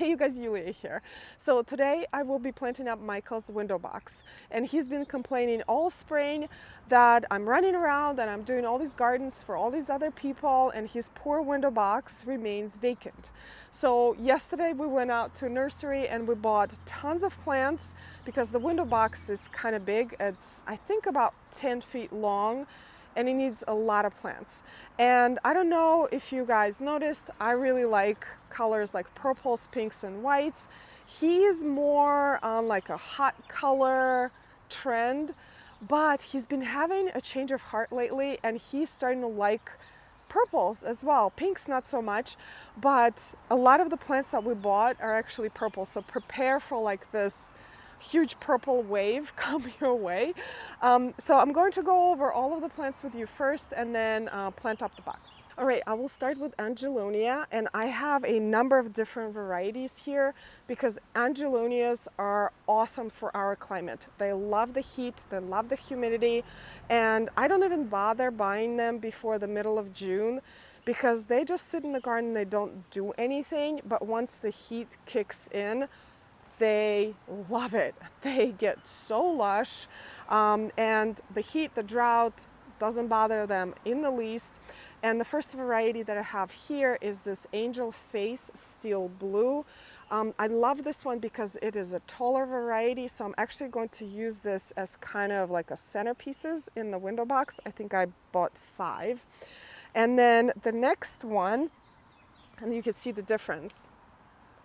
Hey you guys, Yulia here. So today I will be planting up Michael's Windowbox, and he's been complaining all spring that I'm running around and I'm doing all these gardens for all these other people and his poor Windowbox remains vacant. So yesterday we went out to a nursery and we bought tons of plants because the Windowbox is kind of big. It's I think about 10 feet long and it needs a lot of plants. And I don't know if you guys noticed, I really like colors like purples, pinks, and whites. He is more on like a hot color trend, but he's been having a change of heart lately and he's starting to like purples as well. Pinks not so much, but a lot of the plants that we bought are actually purple. So prepare for like this huge purple wave come your way. So I'm going to go over all of the plants with you first and then plant up the box. All right, I will start with Angelonia, and I have a number of different varieties here because Angelonias are awesome for our climate. They love the heat, they love the humidity, and I don't even bother buying them before the middle of June because they just sit in the garden, they don't do anything, but once the heat kicks in, they love it. They get so lush, and the heat, the drought doesn't bother them in the least. And the first variety that I have here is this Angelface Steel Blue. I love this one because it is a taller variety, so I'm actually going to use this as kind of like a centerpieces in the window box. I think I bought 5. And then the next one, and you can see the difference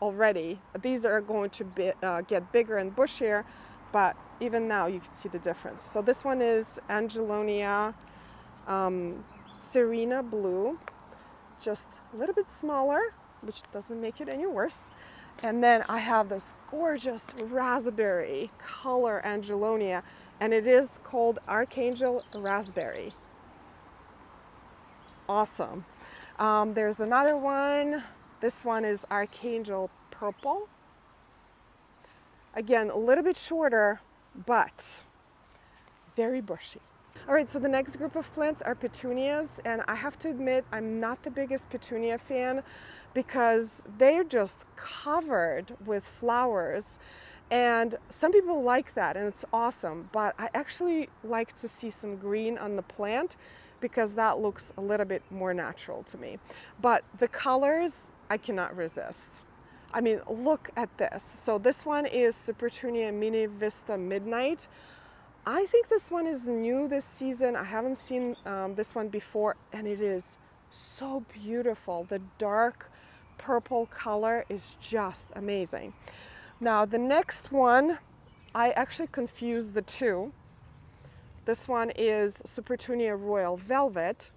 already. These are going to get bigger and bushier, but even now you can see the difference. So this one is Angelonia Serena Blue, just a little bit smaller, which doesn't make it any worse. And then I have this gorgeous raspberry color Angelonia, and it is called Archangel Raspberry. Awesome. There's another one. This one is Archangel Purple. Again, a little bit shorter, but very bushy. All right, so the next group of plants are petunias, and I have to admit I'm not the biggest petunia fan because they're just covered with flowers, and some people like that and it's awesome, but I actually like to see some green on the plant because that looks a little bit more natural to me. But the colors, I cannot resist. I mean, look at this. So this one is Supertunia Mini Vista Midnight. I think this one is new this season. I haven't seen this one before, and it is so beautiful. The dark purple color is just amazing. Now the next one, I actually confused the two. This one is Supertunia Royal Velvet.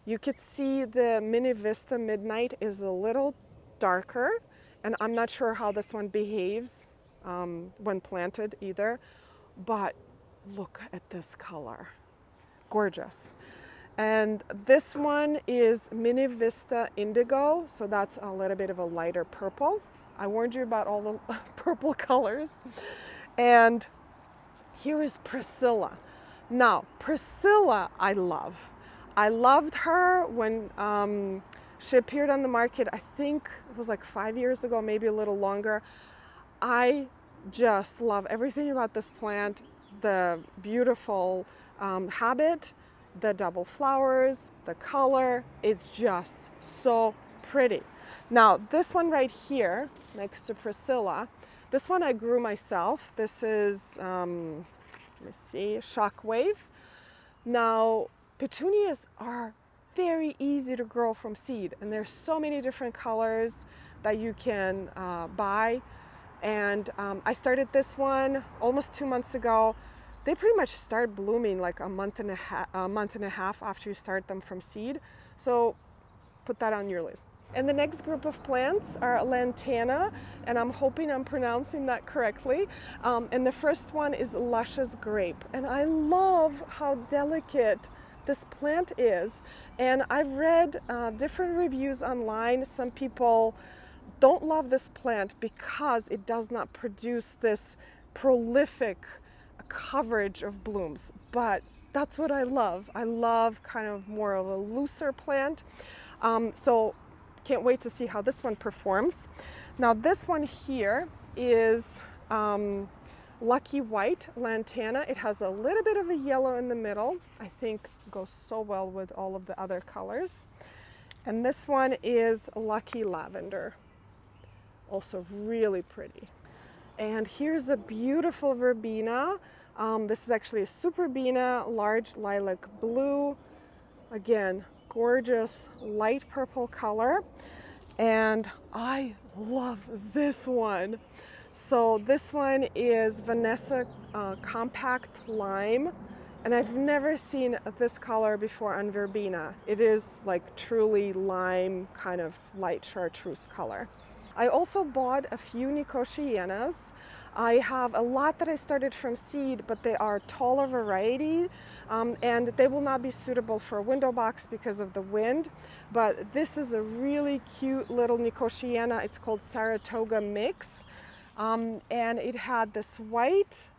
You could see the Mini Vista Midnight is a little darker, and I'm not sure how this one behaves when planted either, but look at this color, gorgeous. And this one is Mini Vista Indigo, so that's a little bit of a lighter purple. I warned you about all the purple colors. And here is Priscilla. Now, Priscilla I love. I loved her when she appeared on the market. I think it was like 5 years ago, maybe a little longer. I just love everything about this plant. The beautiful habit, the double flowers, the color, it's just so pretty. Now this one right here next to Priscilla, this one I grew myself. This is, let me see, Shockwave. Now petunias are very easy to grow from seed, and there's so many different colors that you can buy. And I started this one almost 2 months ago. They pretty much start blooming like a month and a half after you start them from seed. So put that on your list. And the next group of plants are Lantana, and I'm hoping I'm pronouncing that correctly. And the first one is Luscious Grape. And I love how delicate this plant is. And I've read different reviews online. Some people don't love this plant because it does not produce this prolific coverage of blooms, but that's what I love. I love kind of more of a looser plant. So can't wait to see how this one performs. Now this one here is Lucky White Lantana. It has a little bit of a yellow in the middle. I think goes so well with all of the other colors. And this one is Lucky Lavender. Also really pretty. And here's a beautiful verbena. This is actually a Superbena, large lilac blue. Again, gorgeous light purple color. And I love this one. So this one is Vanessa Compact Lime. And I've never seen this color before on verbena. It is like truly lime, kind of light chartreuse color. I also bought a few Nicotianas. I have a lot that I started from seed, but they are taller variety, and they will not be suitable for a window box because of the wind. But this is a really cute little Nicotiana. It's called Saratoga Mix, and it had this white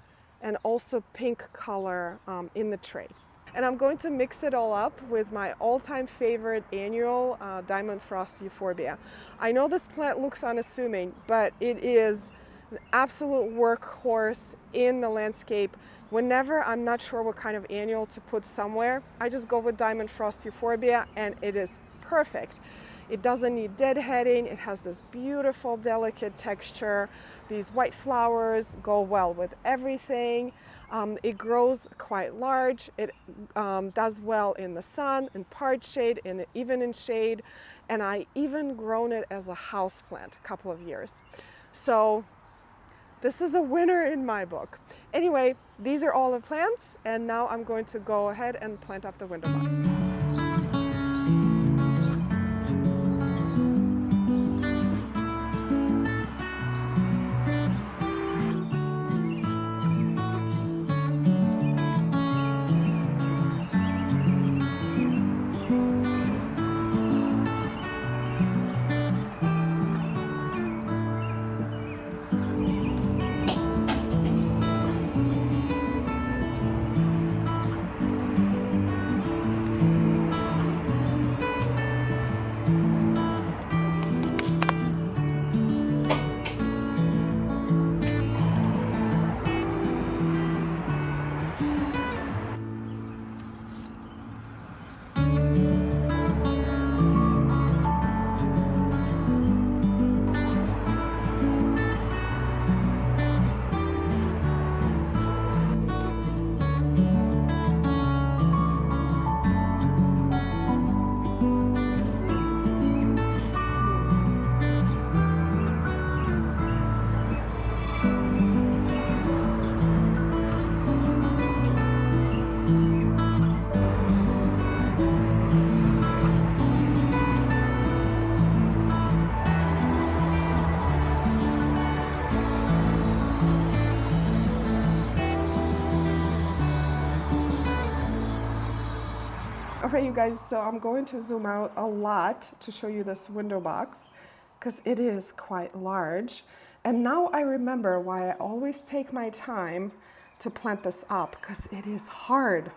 and also pink color in the tray. And I'm going to mix it all up with my all-time favorite annual Diamond Frost Euphorbia. I know this plant looks unassuming, but it is an absolute workhorse in the landscape. Whenever I'm not sure what kind of annual to put somewhere, I just go with Diamond Frost Euphorbia and it is perfect. It doesn't need deadheading. It has this beautiful, delicate texture. These white flowers go well with everything. It grows quite large. It does well in the sun, in part shade, and even in shade. And I even grown it as a house plant a couple of years. So this is a winner in my book. Anyway, these are all the plants, and now I'm going to go ahead and plant up the window box. Alright you guys, so I'm going to zoom out a lot to show you this window box because it is quite large. And now I remember why I always take my time to plant this up, because it is hard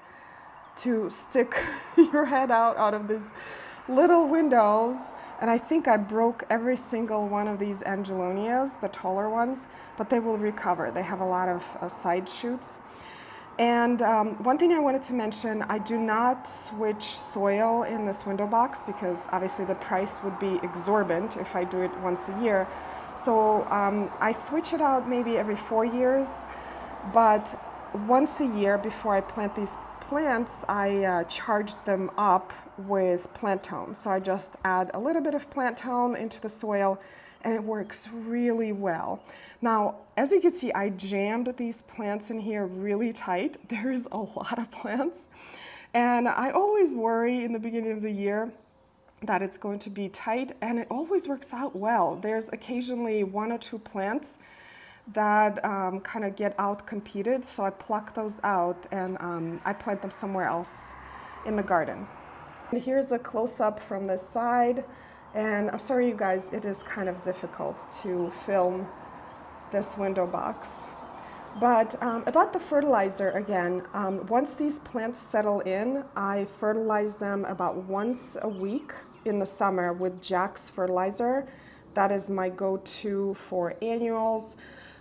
to stick your head out of these little windows. And I think I broke every single one of these Angelonias, the taller ones, but they will recover. They have a lot of side shoots. And one thing I wanted to mention, I do not switch soil in this window box because obviously the price would be exorbitant if I do it once a year. So I switch it out maybe every 4 years, but once a year before I plant these plants, I charge them up with plant tone. So I just add a little bit of plant tone into the soil and it works really well. Now, as you can see, I jammed these plants in here really tight. There's a lot of plants. And I always worry in the beginning of the year that it's going to be tight, and it always works out well. There's occasionally 1 or 2 plants that kind of get out competed, so I pluck those out and I plant them somewhere else in the garden. And here's a close-up from this side. And I'm sorry, you guys, it is kind of difficult to film this window box. But about the fertilizer again, once these plants settle in, I fertilize them about once a week in the summer with Jack's fertilizer. That is my go-to for annuals.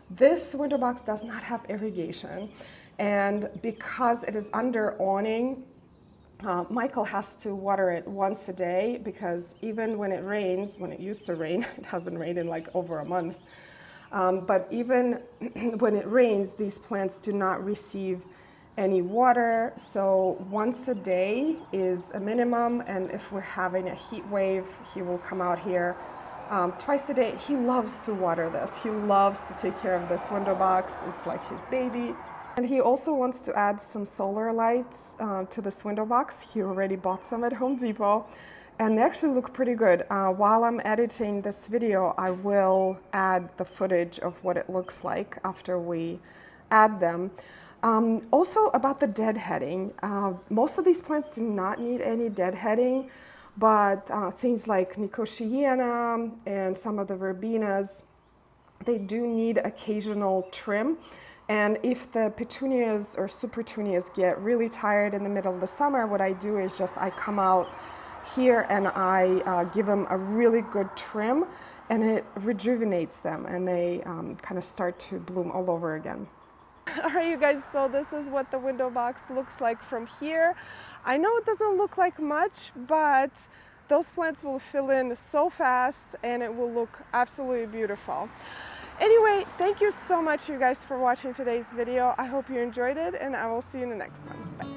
This window box does not have irrigation, and because it is under awning, Michael has to water it once a day, because even when it rains, when it used to rain, it hasn't rained in like over a month, but even when it rains, these plants do not receive any water. So once a day is a minimum, and if we're having a heat wave, he will come out here twice a day. He loves to water this. He loves to take care of this window box. It's like his baby. And he also wants to add some solar lights to this window box. He already bought some at Home Depot, and they actually look pretty good. While I'm editing this video, I will add the footage of what it looks like after we add them. Also about the deadheading, most of these plants do not need any deadheading, but things like Nicotiana and some of the Verbenas, they do need occasional trim. And if the petunias or Supertunias get really tired in the middle of the summer, what I do is just I come out here and I give them a really good trim, and it rejuvenates them, and they kind of start to bloom all over again. All right, you guys, so this is what the window box looks like from here. I know it doesn't look like much, but those plants will fill in so fast and it will look absolutely beautiful. Anyway, thank you so much, you guys, for watching today's video. I hope you enjoyed it, and I will see you in the next one. Bye.